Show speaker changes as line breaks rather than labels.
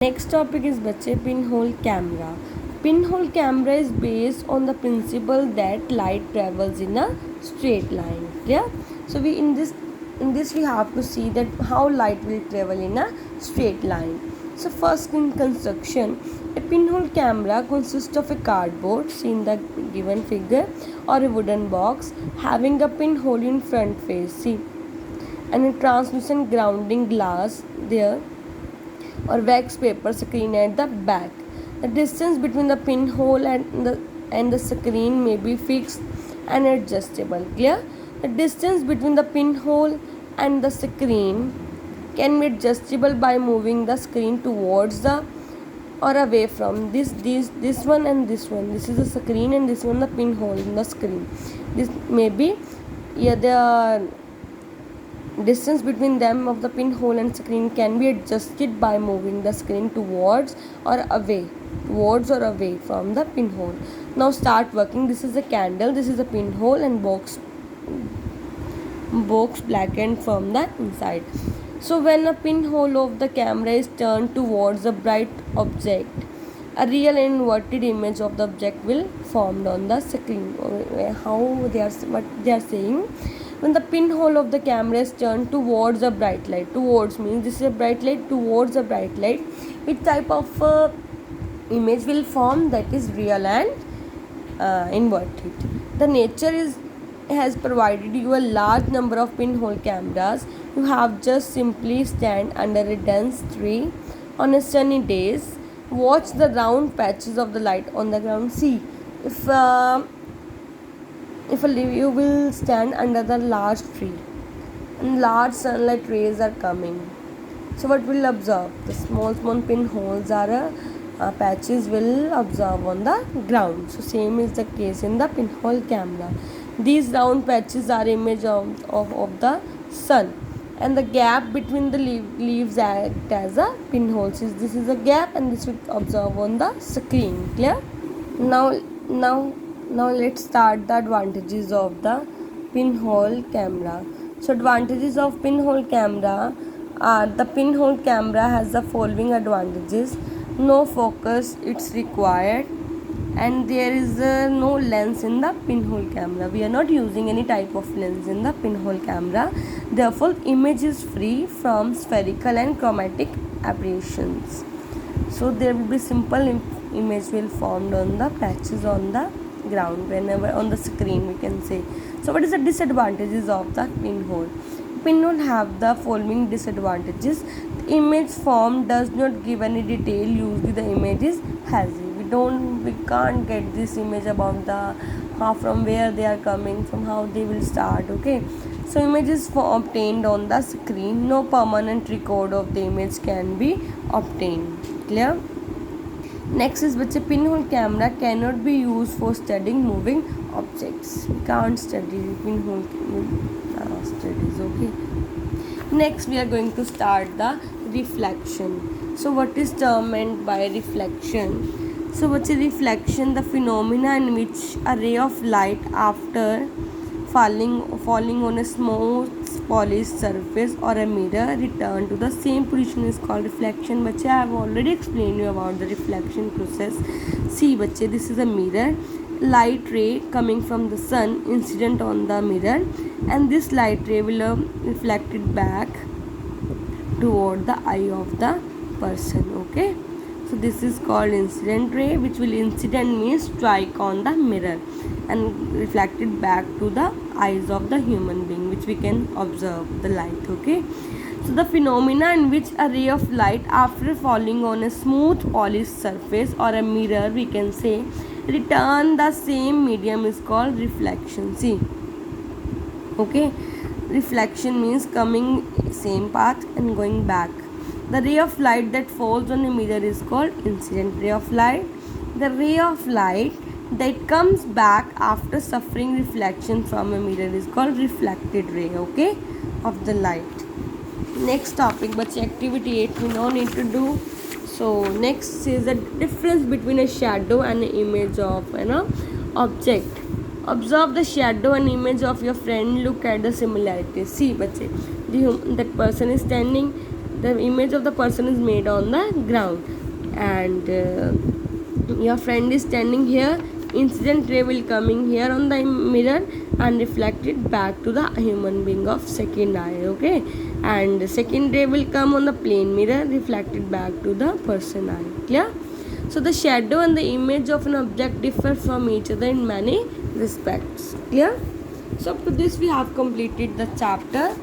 Next topic is बच्चे pinhole camera. Pinhole camera is based on the principle that light travels in a straight line. Yeah. So in this we have to see that how light will travel in a straight line. So first, in construction, a pinhole camera consists of a cardboard, seen the given figure, or a wooden box having a pinhole in front face. See, and a translucent grounding glass there or wax paper screen at the back. The distance between the pinhole and the screen may be fixed and adjustable. Clear? The distance between the pinhole and the screen can be adjustable by moving the screen towards the or away from this one and this one. This is the screen and this one the pinhole in the screen. This may be the distance between them of the pinhole and screen can be adjusted by moving the screen towards or away from the pinhole. Now start working. This is a candle, this is a pinhole, and box blackened from the inside. So when a pinhole of the camera is turned towards a bright object, a real and inverted image of the object will formed on the screen. What they are saying, when the pinhole of the camera is turned towards a bright light, towards means this is a bright light, towards a bright light, which type of image will form? That is real and inverted. The nature has provided you a large number of pinhole cameras. You have just simply stand under a dense tree on a sunny days, watch the round patches of the light on the ground. See, if you will stand under the large tree and large sunlight rays are coming, so what will observe? The small pinholes are patches will observe on the ground. So same is the case in the pinhole camera. These round patches are image of the sun, and the gap between the leaves act as a pinhole. So this is a gap and this will observe on the screen. Clear? Now let's start the advantages of the pinhole camera. So advantages of pinhole camera are: the pinhole camera has the following advantages. No focus it's required, and there is no lens in the pinhole camera. We are not using any type of lens in the pinhole camera. Therefore, image is free from spherical and chromatic aberrations. So there will be simple image will formed on the patches on the ground whenever on the screen, we can say. So what is the disadvantages of the pinhole? Pinhole have the following disadvantages. The image form does not give any detail. Usually the image is hazy. We can't get this image about the from where they are coming, from how they will start. Okay, so image is obtained on the screen. No permanent record of the image can be obtained. Clear? Next is बच्चे pinhole camera cannot be used for studying moving objects. We can't study pinhole studies. Okay. Next we are going to start the reflection. So what is term meant by reflection? So what's a reflection? The phenomena in which a ray of light after falling on a smooth polished surface or a mirror return to the same position is called reflection. Bache, I have already explained you about the reflection process. See bache, this is a mirror, light ray coming from the sun incident on the mirror, and this light ray will reflect it back toward the eye of the person. Okay, so this is called incident ray, which will incident means strike on the mirror and reflected back to the eyes of the human being, which we can observe the light. Okay, so the phenomena in which a ray of light after falling on a smooth polished surface or a mirror, we can say, return the same medium is called reflection. See, okay, reflection means coming same path and going back. The ray of light that falls on a mirror is called incident ray of light. The ray of light that comes back after suffering reflection from a mirror is called reflected ray, okay, of the light. Next topic, but activity 8 we no need to do. So next is the difference between a shadow and an image of an object. Observe the shadow and image of your friend. Look at the similarities. See, bache, that person is standing the image of the person is made on the ground, and your friend is standing here, incident ray will coming here on the mirror and reflected back to the human being of second eye. Okay, and second ray will come on the plane mirror, reflected back to the person eye. Clear? So the shadow and the image of an object differ from each other in many respects. Clear? So up to this we have completed the chapter.